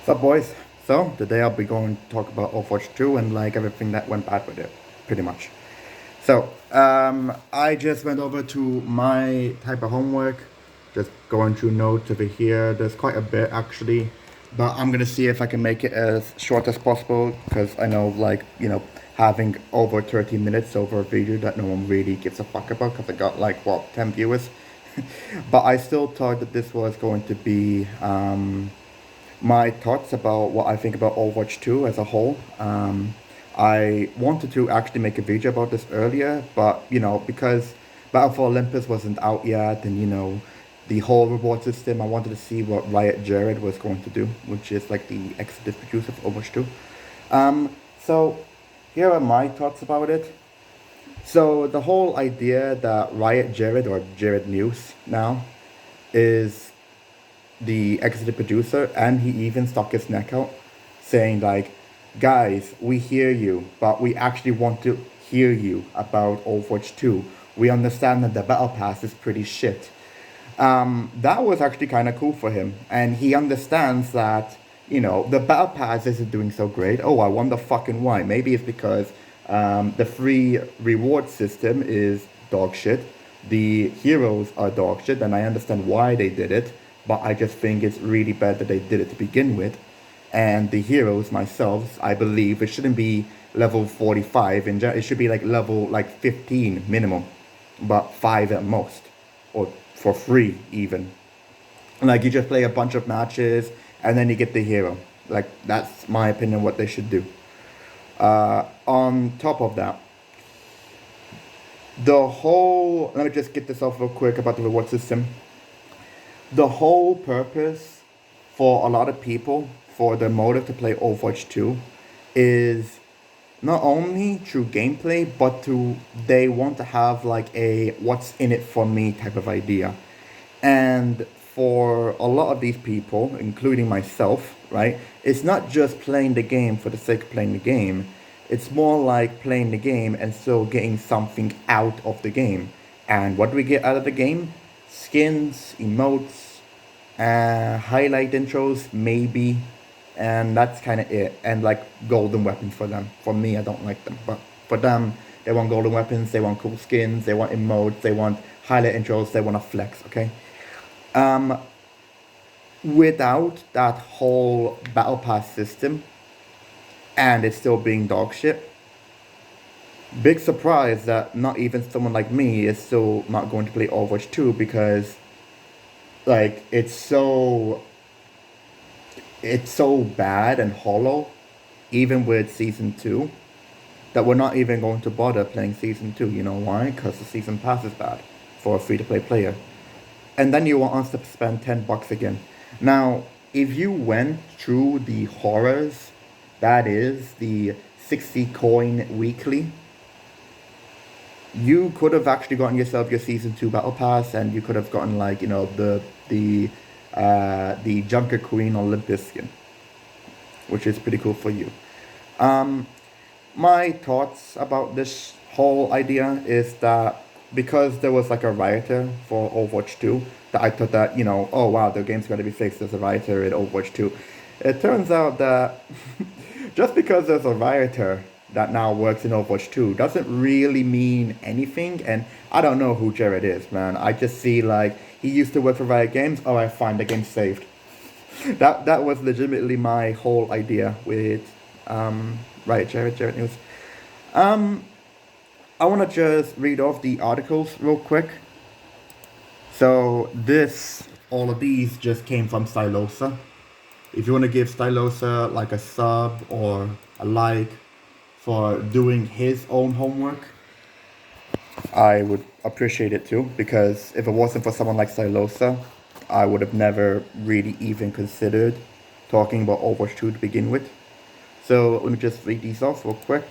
So boys, so today I'll be going to talk about Overwatch 2 and like everything that went bad with it, pretty much. I just went over to my type of homework, just going through notes over here. There's quite a bit actually, but I'm gonna see if I can make it as short as possible because I know having over 30 minutes over a video that no one really gives a fuck about because I got like what 10 viewers, but I still thought that this was going to be my thoughts about what I think about Overwatch 2 as a whole. I wanted to actually make a video about this earlier, but because Battle for Olympus wasn't out yet, and the whole reward system, I wanted to see what Riot Jared was going to do, which is like the executive producer of Overwatch 2. So here are my thoughts about it. So the whole idea that Riot Jared or Jared News now is the executive producer, and he even stuck his neck out saying like, guys, we hear you, but we actually want to hear you about Overwatch 2. We understand that the battle pass is pretty shit. That was actually kind of cool for him, and he understands that the battle pass isn't doing so great. Oh, I wonder fucking why. Maybe it's because the free reward system is dog shit. The heroes are dog shit, and I understand why they did it, but I just think it's really bad that they did it to begin with. And the heroes, myself, I believe it shouldn't be level 45. It should be like level like 15 minimum, but 5 at most, or for free even. Like you just play a bunch of matches and then you get the hero. Like that's my opinion what they should do. On top of that, let me just get this off real quick about the reward system. The whole purpose for a lot of people for the motive to play Overwatch 2 is not only through gameplay, but they want to have like a what's in it for me type of idea. And for a lot of these people, including myself, right, it's not just playing the game for the sake of playing the game. It's more like playing the game and still getting something out of the game. And what do we get out of the game? Skins, emotes, highlight intros, maybe, and that's kind of it. And like golden weapons for them. For me, I don't like them, but for them, they want golden weapons, they want cool skins, they want emotes, they want highlight intros, they want to flex. Okay. Without that whole battle pass system, and it's still being dog shit. Big surprise that not even someone like me is still not going to play Overwatch 2 because like it's so bad and hollow, even with season 2, that we're not even going to bother playing season 2. You know why? Because the season pass is bad for a free to play player. And then you want us to spend $10 again. Now, if you went through the horrors, that is the 60 coin weekly, you could have actually gotten yourself your season 2 battle pass, and you could have gotten like the Junker Queen Olympus skin, which is pretty cool for you. My thoughts about this whole idea is that because there was like a rioter for Overwatch 2, that I thought that, oh wow, the game's going to be fixed, there's a rioter in Overwatch 2. It turns out that just because there's a rioter that now works in Overwatch 2 doesn't really mean anything, and I don't know who Jared is, man. I just see like, he used to work for Riot Games, alright fine, the game's saved. That was legitimately my whole idea with Jared News. I want to just read off the articles real quick. So all of these just came from Stylosa. If you want to give Stylosa like a sub or a like for doing his own homework, I would appreciate it too, because if it wasn't for someone like Stylosa, I would have never really even considered talking about Overwatch 2 to begin with. So let me just read these off real quick.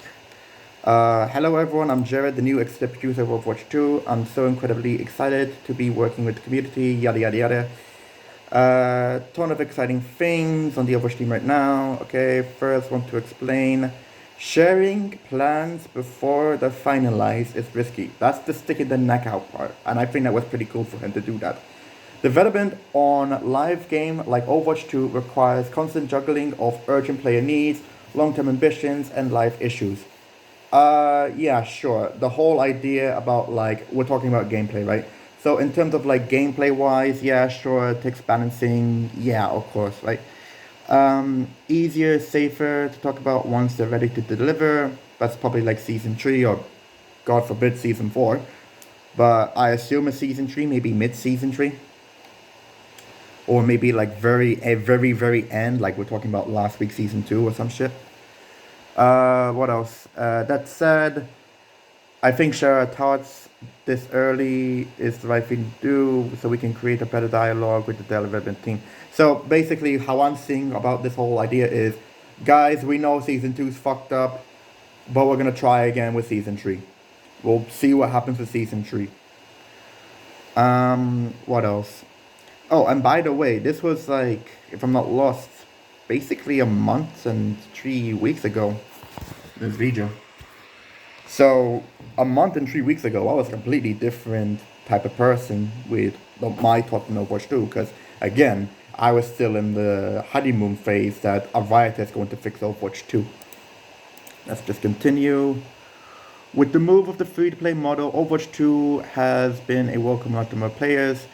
Hello everyone, I'm Jared, the new executive producer of Overwatch 2. I'm so incredibly excited to be working with the community, yada yada yada. Ton of exciting things on the Overwatch team right now. Okay, first want to explain. Sharing plans before they're finalized is risky. That's the stick in the neck out part, and I think that was pretty cool for him to do that. Development on live game like Overwatch 2 requires constant juggling of urgent player needs, long-term ambitions, and life issues. Yeah, sure. The whole idea about like we're talking about gameplay, right? So in terms of like gameplay wise, yeah, sure, it takes balancing, yeah, of course, right? Easier, safer to talk about once they're ready to deliver. That's probably like season 3 or God forbid season 4. But I assume a season 3, maybe mid season 3. Or maybe like very end, like we're talking about last week season 2 or some shit. What else? That said, I think share our thoughts this early is the right thing to do so we can create a better dialogue with the development team. So basically, how I'm seeing about this whole idea is, guys, we know season 2 is fucked up, but we're gonna try again with season 3. We'll see what happens with season 3. What else? Oh, and by the way, this was like, if I'm not lost, basically a month and 3 weeks ago, this video. So a month and 3 weeks ago, I was a completely different type of person with my thoughts on Overwatch 2, because again, I was still in the honeymoon phase that a riot is going to fix Overwatch 2. Let's just continue. With the move of the free-to-play model, Overwatch 2 has been a welcome lot to more players.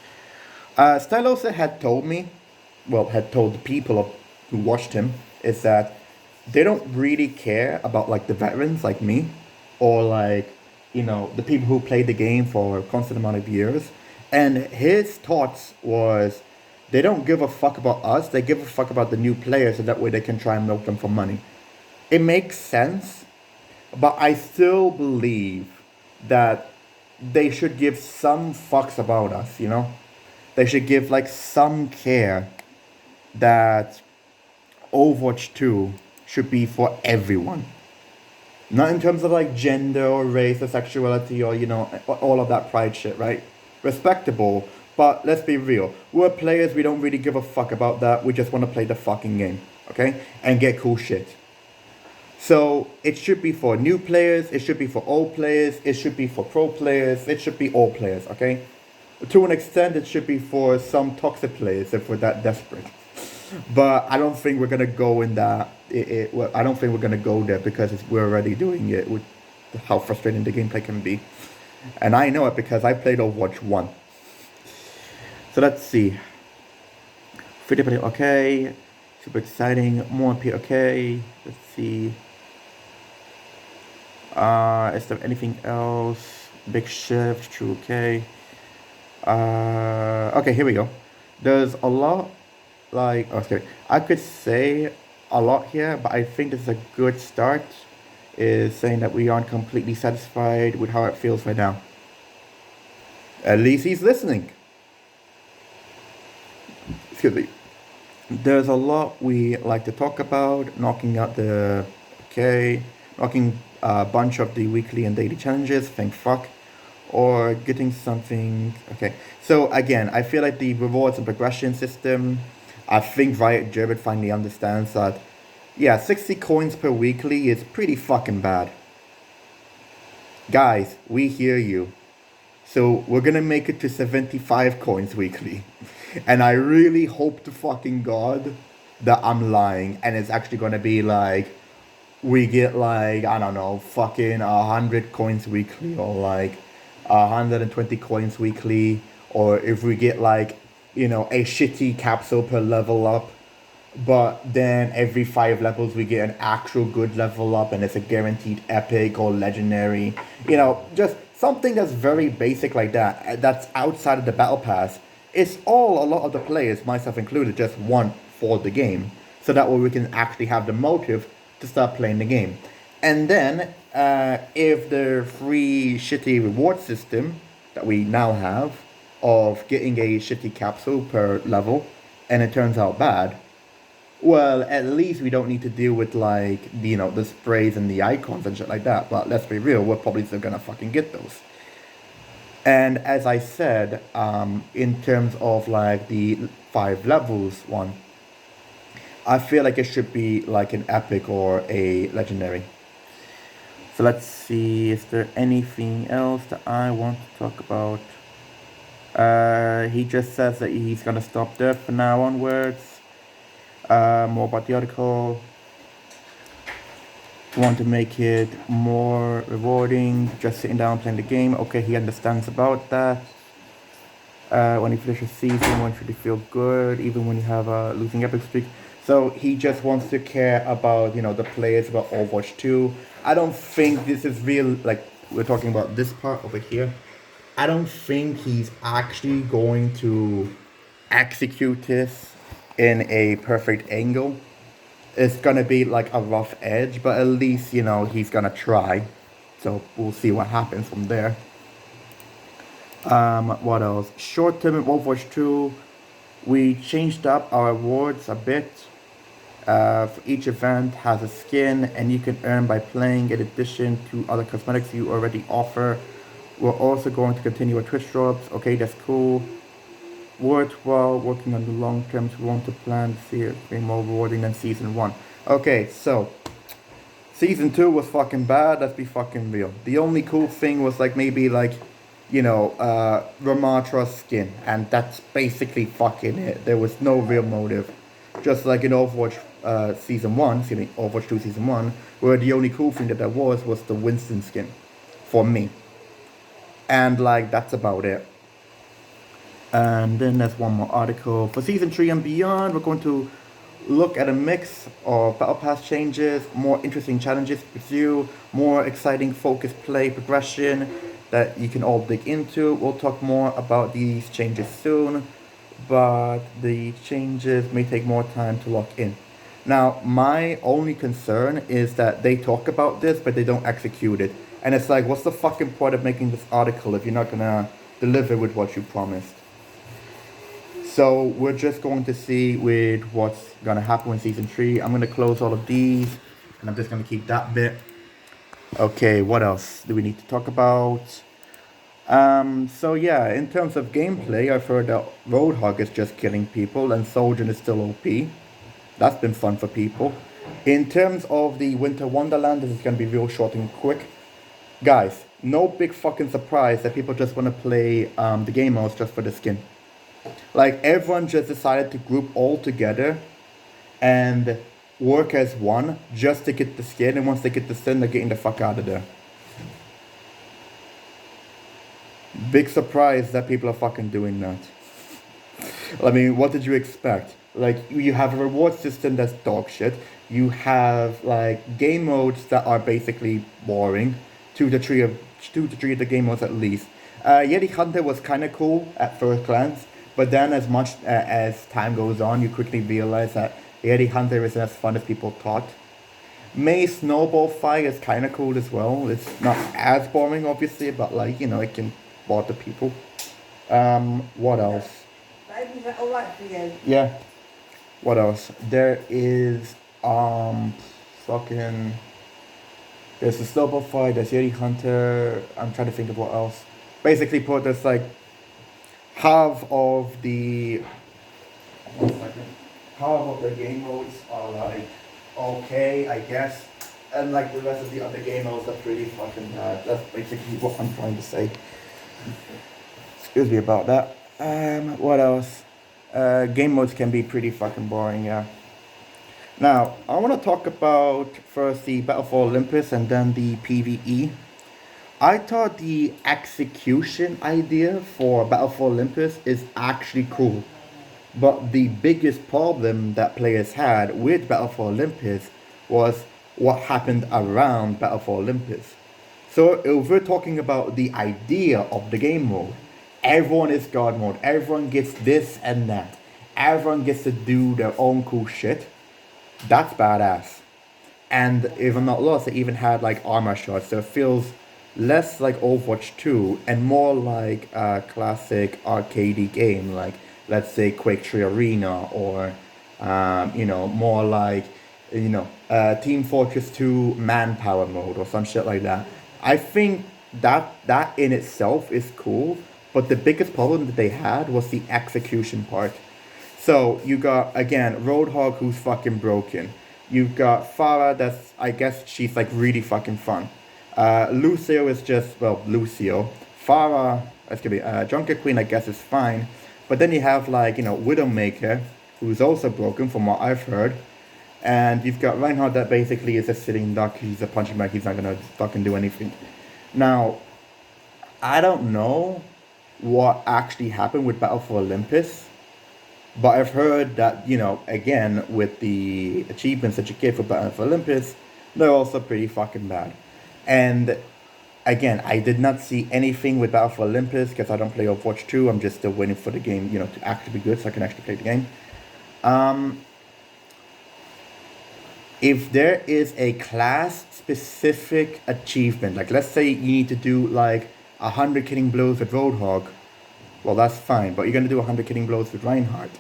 Stylosa had told me, well, had told the people who watched him, is that they don't really care about like the veterans like me, or like, you know, the people who played the game for a constant amount of years. And his thoughts was, they don't give a fuck about us, they give a fuck about the new players, so that way they can try and milk them for money. It makes sense, but I still believe that they should give some fucks about us, you know? They should give like some care that Overwatch 2 should be for everyone. Not in terms of like gender or race or sexuality or, you know, all of that pride shit, right? Respectable, but let's be real. We're players, we don't really give a fuck about that. We just want to play the fucking game, okay? And get cool shit. So it should be for new players, it should be for old players, it should be for pro players, it should be all players, okay? To an extent, it should be for some toxic players if we're that desperate. But I don't think we're gonna go in that. Well, I don't think we're gonna go there because we're already doing it with how frustrating the gameplay can be, and I know it because I played Overwatch 1. So let's see. Free to play, okay. Super exciting. More P, okay. Let's see. Is there anything else? Big shift, true, okay. Okay, here we go. There's a lot, like, okay, I could say a lot here, but I think this is a good start, is saying that we aren't completely satisfied with how it feels right now. At least he's listening. Excuse me. There's a lot we like to talk about, knocking out the, okay, knocking a bunch of the weekly and daily challenges, thank fuck, or getting something, okay. So again, I feel like the rewards and progression system, I think Riot Gerbit finally understands that, yeah, 60 coins per weekly is pretty fucking bad. Guys, we hear you. So we're gonna make it to 75 coins weekly. And I really hope to fucking God that I'm lying and it's actually gonna be like, we get like, I don't know, fucking 100 coins weekly, or like 120 coins weekly, or if we get like, you know, a shitty capsule per level up, but then every 5 levels we get an actual good level up and it's a guaranteed epic or legendary, you know, just something that's very basic like that, that's outside of the battle pass. It's all a lot of the players, myself included, just want for the game, so that way we can actually have the motive to start playing the game. And then if the free shitty reward system that we now have of getting a shitty capsule per level and it turns out bad, well, at least we don't need to deal with like, you know, the sprays and the icons and shit like that. But let's be real, we're probably still gonna fucking get those. And as I said, in terms of like the 5 levels one, I feel like it should be like an epic or a legendary. So let's see, is there anything else that I want to talk about? He just says that he's gonna stop there from now onwards. More about the article. Want to make it more rewarding, just sitting down playing the game. Okay, he understands about that. When you finish a season, one should feel good, even when you have a losing epic streak. So he just wants to care about, you know, the players, about Overwatch 2. I don't think this is real, like, we're talking about this part over here. I don't think he's actually going to execute this in a perfect angle. It's gonna be like a rough edge, but at least, you know, he's gonna try. So we'll see what happens from there. What else? Short term in Overwatch 2, we changed up our awards a bit. For each event has a skin, and you can earn by playing in addition to other cosmetics you already offer. We're also going to continue our Twitch drops. Okay, that's cool. Worthwhile working on the long term. We want to plan to see it be more rewarding than season 1. Okay, so season 2 was fucking bad. Let's be fucking real. The only cool thing was like maybe like, you know, Ramatra's skin, and that's basically fucking it. There was no real motive. Just like in Overwatch season 1, Overwatch 2 season 1, where the only cool thing that there was the Winston skin, for me. And like, that's about it. And then there's one more article. For season 3 and beyond, we're going to look at a mix of battle pass changes, more interesting challenges to pursue, more exciting focused play progression that you can all dig into. We'll talk more about these changes soon, but the changes may take more time to lock in. Now, my only concern is that they talk about this, but they don't execute it. And it's like, what's the fucking point of making this article if you're not gonna deliver with what you promised? So we're just going to see with what's gonna happen in season 3. I'm gonna close all of these, and I'm just gonna keep that bit. Okay, what else do we need to talk about? So yeah, in terms of gameplay, I've heard that Roadhog is just killing people and Soldier is still OP. That's been fun for people. In terms of the Winter Wonderland, this is gonna be real short and quick. Guys, no big fucking surprise that people just wanna play the game modes just for the skin. Like, everyone just decided to group all together and work as one just to get the skin, and once they get the skin, they're getting the fuck out of there. Big surprise that people are fucking doing that. I mean, what did you expect? Like, you have a reward system that's dog shit. You have, like, game modes that are basically boring. Two to three of the game modes at least. Yeti Hunter was kind of cool at first glance, but then as much as time goes on, you quickly realize that Yeti Hunter isn't as fun as people thought. May Snowball Fight is kind of cool as well. It's not as boring, obviously, but, like, you know, it can bother people. What else? Is that alright for you? Yeah. What else? There is, fucking... There's the Snowball Fight, there's Yeti Hunter. I'm trying to think of what else. Basically put, there's, like, half of the... One second. Half of the game modes are, like, okay, I guess. And, like, the rest of the other game modes are pretty fucking bad. That's basically what I'm trying to say. Excuse me about that. What else? Game modes can be pretty fucking boring, yeah. Now, I want to talk about first the Battle for Olympus and then the PvE. I thought the execution idea for Battle for Olympus is actually cool. But the biggest problem that players had with Battle for Olympus was what happened around Battle for Olympus. So if we're talking about the idea of the game mode, everyone is God mode, everyone gets this and that, everyone gets to do their own cool shit. That's badass. And if I'm not lost, they even had like armor shots, so it feels less like Overwatch 2 and more like a classic arcadey game, like let's say Quake 3 Arena, or you know, more like, you know, Team Fortress 2 Manpower mode or some shit like that. I think that in itself is cool, but the biggest problem that they had was the execution part. So you got, again, Roadhog, who's fucking broken. You've got Farah, that's, I guess she's like really fucking fun. Lucio is just, well, Lucio. Farah, excuse me, Junker Queen, I guess, is fine. But then you have, like, Widowmaker, who's also broken from what I've heard. And you've got Reinhardt that basically is a sitting duck. He's a punching bag. He's not going to fucking do anything. Now, I don't know what actually happened with Battle for Olympus. But I've heard that, again, with the achievements that you get for Battle for Olympus, they're also pretty fucking bad. And again, I did not see anything with Battle for Olympus because I don't play Overwatch 2. I'm just still waiting for the game, to actually be good so I can actually play the game. If there is a class-specific achievement, like let's say you need to do like 100 killing blows with Roadhog, well, that's fine, but you're going to do 100 killing blows with Reinhardt.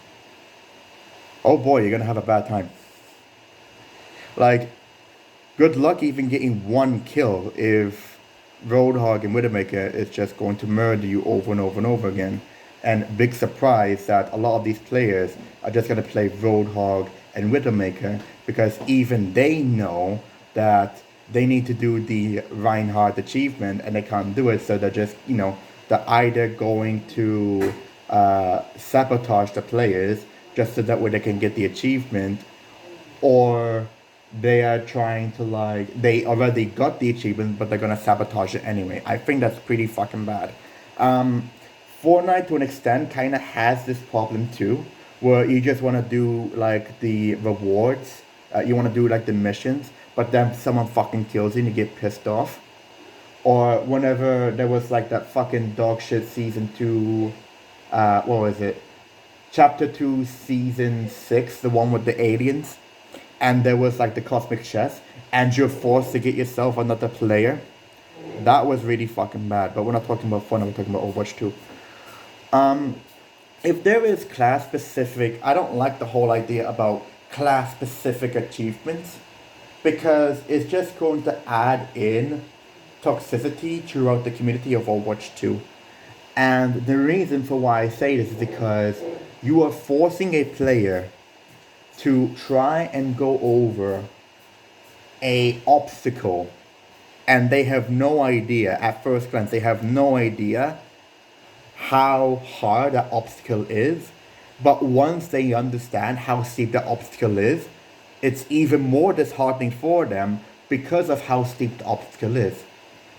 Oh boy, you're going to have a bad time. Like, good luck even getting one kill if Roadhog and Widowmaker is just going to murder you over and over and over again. And big surprise that a lot of these players are just going to play Roadhog and Widowmaker because even they know that they need to do the Reinhardt achievement and they can't do it, so they're just, they're either going to sabotage the players just so that way they can get the achievement, or they are trying to, like, they already got the achievement but they're gonna sabotage it anyway. I think that's pretty fucking bad. Fortnite to an extent kind of has this problem too, where you just want to do like the rewards, you want to do like the missions, but then someone fucking kills you and you get pissed off. Or whenever there was like that fucking dog shit season 2, what was it? Chapter 2, season 6, the one with the aliens. And there was like the cosmic chess, and you're forced to get yourself another player. That was really fucking bad, but we're not talking about fun, we're talking about Overwatch 2. If there is class specific, I don't like the whole idea about class specific achievements, because it's just going to add in toxicity throughout the community of Overwatch 2. And the reason for why I say this is because you are forcing a player to try and go over a obstacle, and they have no idea, at first glance, they have no idea how hard that obstacle is. But once they understand how steep the obstacle is, it's even more disheartening for them because of how steep the obstacle is.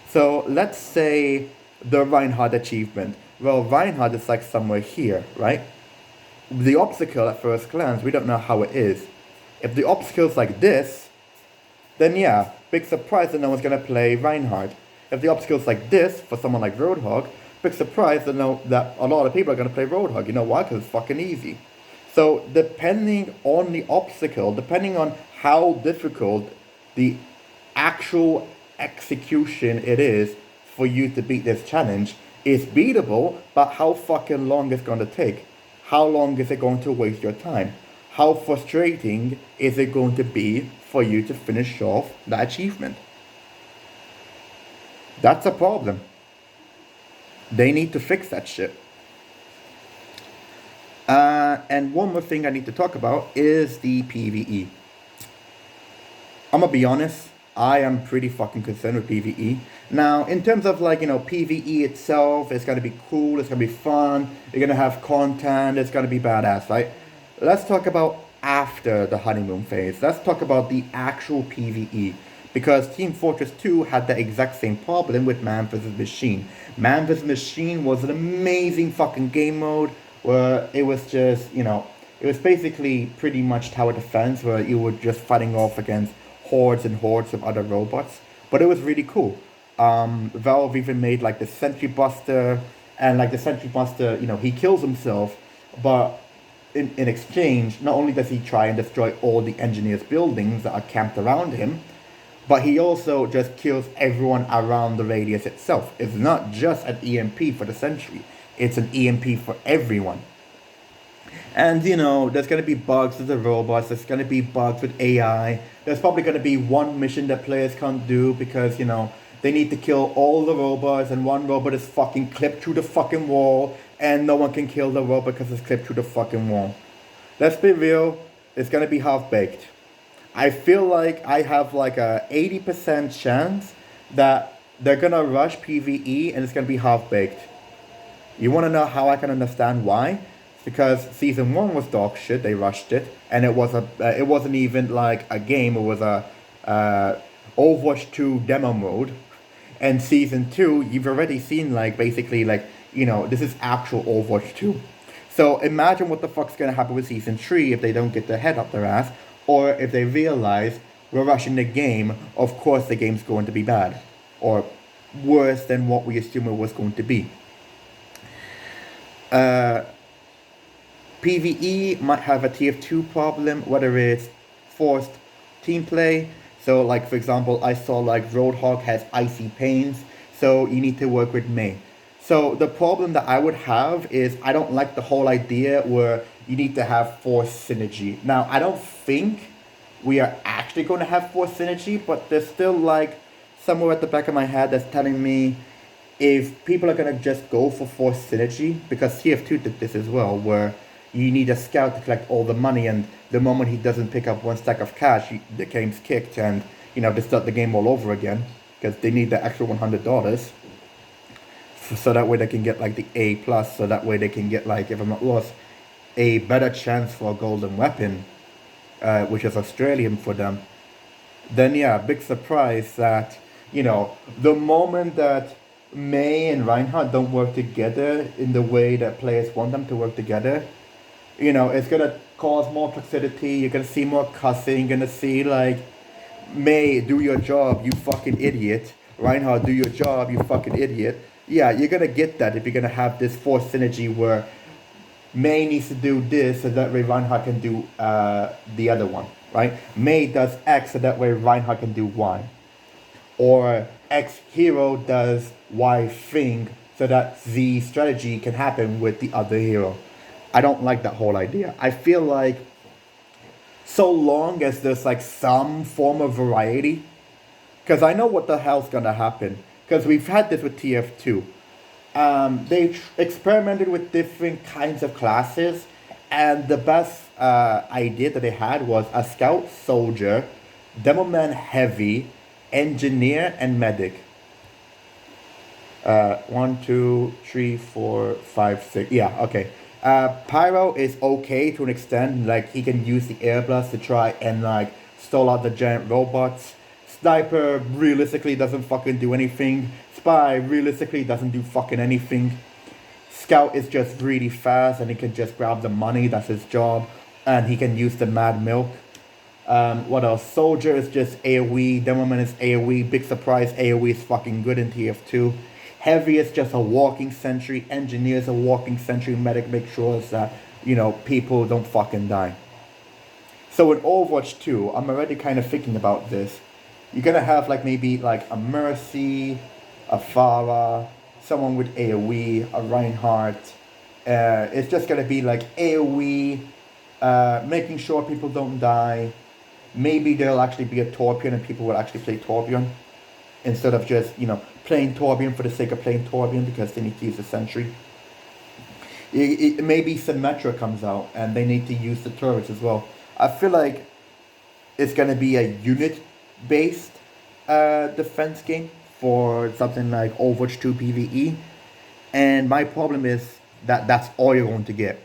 So let's say the Reinhardt achievement. Well, Reinhardt is like somewhere here, right? The obstacle at first glance, we don't know how it is. If the obstacle is like this, then yeah, big surprise that no one's gonna play Reinhardt. If the obstacle is like this, for someone like Roadhog, big surprise that a lot of people are gonna play Roadhog. You know why? Because it's fucking easy. So depending on the obstacle, depending on how difficult the actual execution it is for you to beat this challenge, is beatable, but how fucking long it's gonna take? How long is it going to waste your time? How frustrating is it going to be for you to finish off that achievement? That's a problem. They need to fix that shit. And one more thing I need to talk about is the PvE. I'm gonna be honest, I am pretty fucking concerned with PvE. Now, in terms of like, PvE itself, it's gonna be cool, it's gonna be fun, you're gonna have content, it's gonna be badass, right? Let's talk about after the honeymoon phase. Let's talk about the actual PvE. Because Team Fortress 2 had the exact same problem with Man vs. Machine. Man vs. Machine was an amazing fucking game mode where it was just, it was basically pretty much tower defense where you were just fighting off against hordes and hordes of other robots. But it was really cool. Valve even made like the Sentry Buster, and like the Sentry Buster, he kills himself, but in exchange, not only does he try and destroy all the engineers' buildings that are camped around him, but he also just kills everyone around the radius itself. It's not just an EMP for the Sentry, it's an EMP for everyone. And there's going to be bugs with the robots, there's going to be bugs with AI, there's probably going to be one mission that players can't do because, they need to kill all the robots and one robot is fucking clipped through the fucking wall and no one can kill the robot because it's clipped through the fucking wall. Let's be real, it's going to be half-baked. I feel like I have like a 80% chance that they're going to rush PvE and it's going to be half-baked. You want to know how I can understand why? Because season one was dog shit. They rushed it, and it wasn't even like a game. It was a uh, Overwatch 2 demo mode. And season two, you've already seen like basically like this is actual Overwatch 2. So imagine what the fuck's gonna happen with season three if they don't get their head up their ass, or if they realize we're rushing the game. Of course, the game's going to be bad, or worse than what we assumed it was going to be. PvE might have a TF2 problem, whether it's forced team play. So, like for example, I saw like Roadhog has icy pains, so you need to work with Mei. So the problem that I would have is I don't like the whole idea where you need to have forced synergy. Now, I don't think we are actually going to have forced synergy, but there's still like somewhere at the back of my head that's telling me if people are gonna just go for forced synergy, because TF2 did this as well, where you need a scout to collect all the money, and the moment he doesn't pick up one stack of cash, the game's kicked, and they start the game all over again because they need the extra $100, so that way they can get like the A plus, so that way they can get like, if I'm not lost, a better chance for a golden weapon, which is Australian for them. Then yeah, big surprise that the moment that May and Reinhardt don't work together in the way that players want them to work together, it's gonna cause more toxicity. You're gonna see more cussing. You're gonna see like, May, do your job, you fucking idiot. Reinhardt, do your job, you fucking idiot. Yeah, you're gonna get that if you're gonna have this forced synergy where May needs to do this so that way Reinhardt can do the other one, right? May does X so that way Reinhardt can do Y. Or X hero does Y thing so that Z strategy can happen with the other hero. I don't like that whole idea. I feel like so long as there's like some form of variety, because I know what the hell's gonna happen. Because we've had this with TF2. They experimented with different kinds of classes, and the best idea that they had was a scout soldier, demoman heavy, engineer, and medic. 1, 2, 3, 4, 5, 6. Yeah, okay. Pyro is okay to an extent. Like he can use the air blast to try and like stall out the giant robots. Sniper realistically doesn't fucking do anything. Spy realistically doesn't do fucking anything. Scout is just really fast and he can just grab the money. That's his job, and he can use the mad milk. What else? Soldier is just AoE. Demoman is AoE. Big surprise, AoE is fucking good in TF2. Heavy is just a walking sentry. Engineer is a walking sentry. Medic makes sure that, people don't fucking die. So in Overwatch 2, I'm already kind of thinking about this. You're gonna have like maybe like a Mercy, a Farah, someone with AoE, a Reinhardt. It's just gonna be like AoE, making sure people don't die. Maybe there'll actually be a Torbjorn and people will actually play Torbjorn instead of just, playing Torbjorn for the sake of playing Torbjorn because they need to use a sentry. Maybe Symmetra comes out and they need to use the turrets as well. I feel like it's going to be a unit-based defense game for something like Overwatch 2 PvE. And my problem is that that's all you're going to get.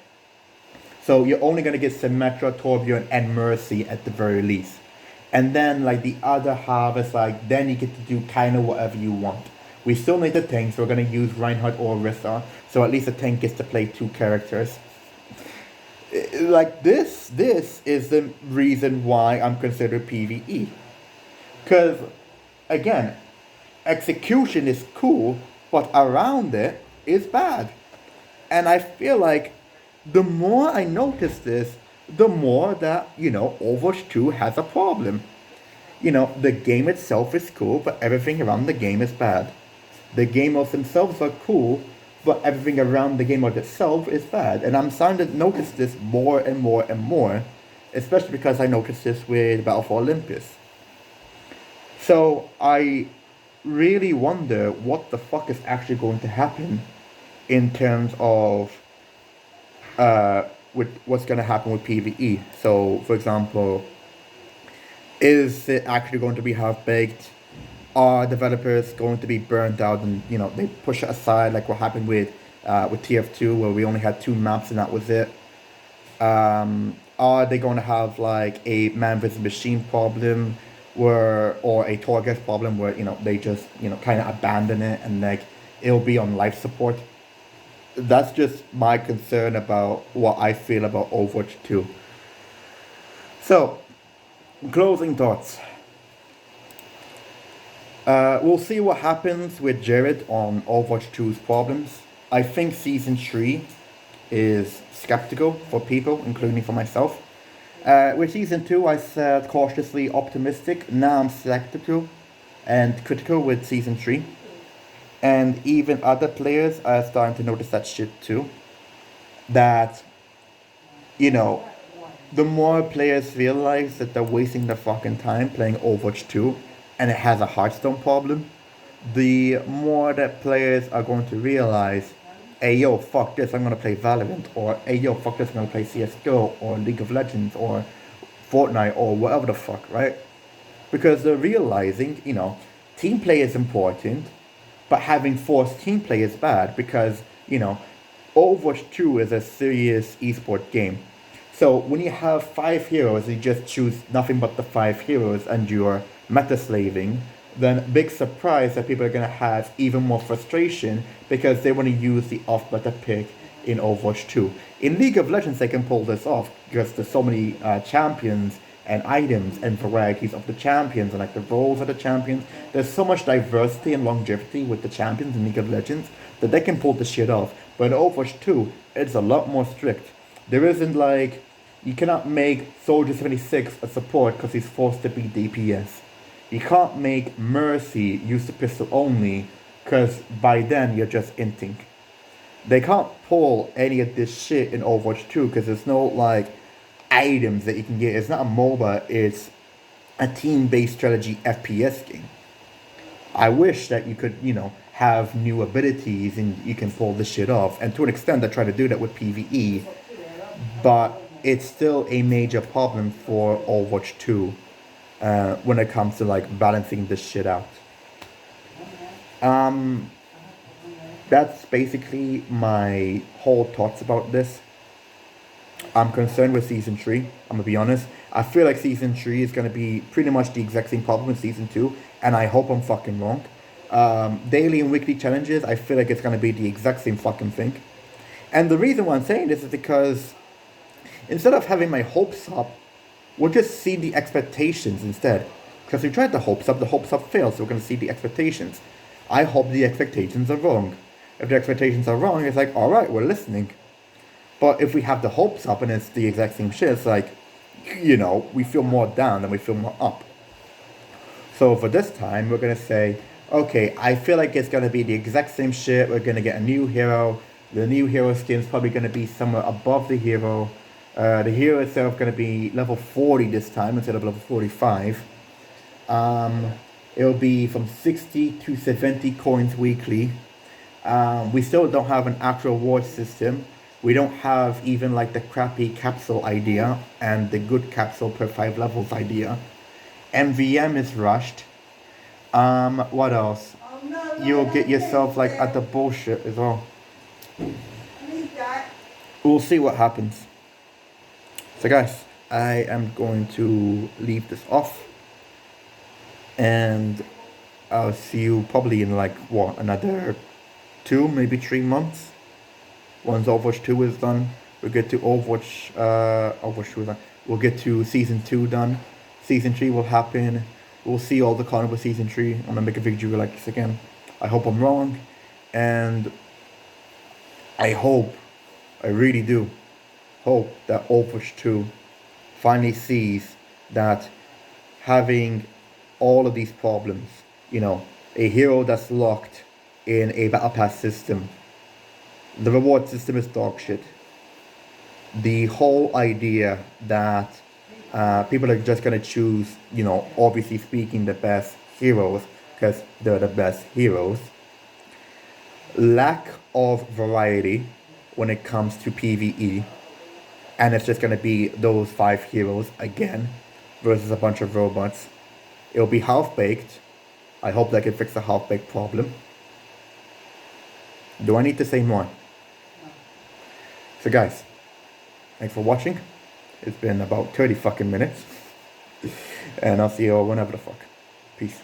So you're only going to get Symmetra, Torbjorn, and Mercy at the very least. And then like the other half is like, then you get to do kind of whatever you want. We still need the tanks, so we're going to use Reinhardt or Orisa. So at least the tank gets to play 2 characters. Like this is the reason why I'm considered PvE. Because, again, execution is cool, but around it is bad. And I feel like the more I notice this, the more that, Overwatch 2 has a problem. The game itself is cool, but everything around the game is bad. The game modes themselves are cool, but everything around the game mode itself is bad. And I'm starting to notice this more and more and more, especially because I noticed this with Battle for Olympus. So I really wonder what the fuck is actually going to happen in terms of with what's going to happen with PvE. So, for example, is it actually going to be half-baked? Are developers going to be burnt out and, they push it aside like what happened with with TF2 where we only had 2 maps and that was it. Are they going to have like a man versus machine problem where, or a target problem where, they just, kind of abandon it and like it'll be on life support? That's just my concern about what I feel about Overwatch 2. So, closing thoughts. We'll see what happens with Jared on Overwatch 2's problems. I think Season 3 is skeptical for people, including for myself. With Season 2, I said cautiously optimistic. Now I'm skeptical and critical with Season 3. And even other players are starting to notice that shit too. That, the more players realize that they're wasting their fucking time playing Overwatch 2 and it has a Hearthstone problem, the more that players are going to realize, hey yo, fuck this, I'm gonna play Valorant, or hey yo, fuck this, I'm gonna play CSGO, or League of Legends, or Fortnite, or whatever the fuck, right? Because they're realizing, team play is important, but having forced team play is bad because, Overwatch 2 is a serious esport game. So when you have 5 heroes, you just choose nothing but the 5 heroes and you're meta slaving, then big surprise that people are going to have even more frustration because they want to use the off-meta pick in Overwatch 2. In League of Legends, they can pull this off because there's so many champions and items and varieties of the champions and like the roles of the champions. There's so much diversity and longevity with the champions in League of Legends that they can pull the shit off. But in Overwatch 2, it's a lot more strict. There isn't like, you cannot make Soldier 76 a support because he's forced to be DPS. You can't make Mercy use the pistol only because by then you're just inting. They can't pull any of this shit in Overwatch 2 because there's no like items that you can get. It's not a MOBA, it's a team-based strategy FPS game. I wish that you could, have new abilities and you can pull this shit off. And to an extent, I try to do that with PvE, but it's still a major problem for Overwatch 2 when it comes to like balancing this shit out. That's basically my whole thoughts about this. I'm concerned with Season 3, I'm gonna be honest. I feel like Season 3 is gonna be pretty much the exact same problem with Season 2, and I hope I'm fucking wrong. Daily and weekly challenges, I feel like it's gonna be the exact same fucking thing. And the reason why I'm saying this is because instead of having my hopes up, we'll just see the expectations instead. Because we tried the hopes up failed, so we're gonna see the expectations. I hope the expectations are wrong. If the expectations are wrong, it's like, alright, we're listening. But if we have the hopes up and it's the exact same shit, it's like, we feel more down than we feel more up. So for this time, we're going to say, okay, I feel like it's going to be the exact same shit. We're going to get a new hero. The new hero skin is probably going to be somewhere above the hero. The hero itself going to be level 40 this time instead of level 45. It'll be from 60 to 70 coins weekly. We still don't have an actual reward system. We don't have even like the crappy capsule idea and the good capsule per 5 levels idea. MVM is rushed. What else? You'll get yourself like at the bullshit as well. We'll see what happens. So guys, I am going to leave this off. And I'll see you probably in like, another 2, maybe 3 months. Once Overwatch 2 is done, we'll get to Overwatch 2 is done. We'll get to Season 2 done. Season 3 will happen. We'll see all the content with Season 3. I'm gonna make a video like this again. I hope I'm wrong. And I really do hope that Overwatch 2 finally sees that having all of these problems, a hero that's locked in a battle pass system, the reward system is dog shit. The whole idea that people are just gonna choose, obviously speaking, the best heroes because they're the best heroes. Lack of variety when it comes to PvE, and it's just gonna be those 5 heroes again versus a bunch of robots. It'll be half-baked. I hope they can fix the half-baked problem. Do I need to say more? So guys, thanks for watching. It's been about 30 fucking minutes. And I'll see you all whenever the fuck. Peace.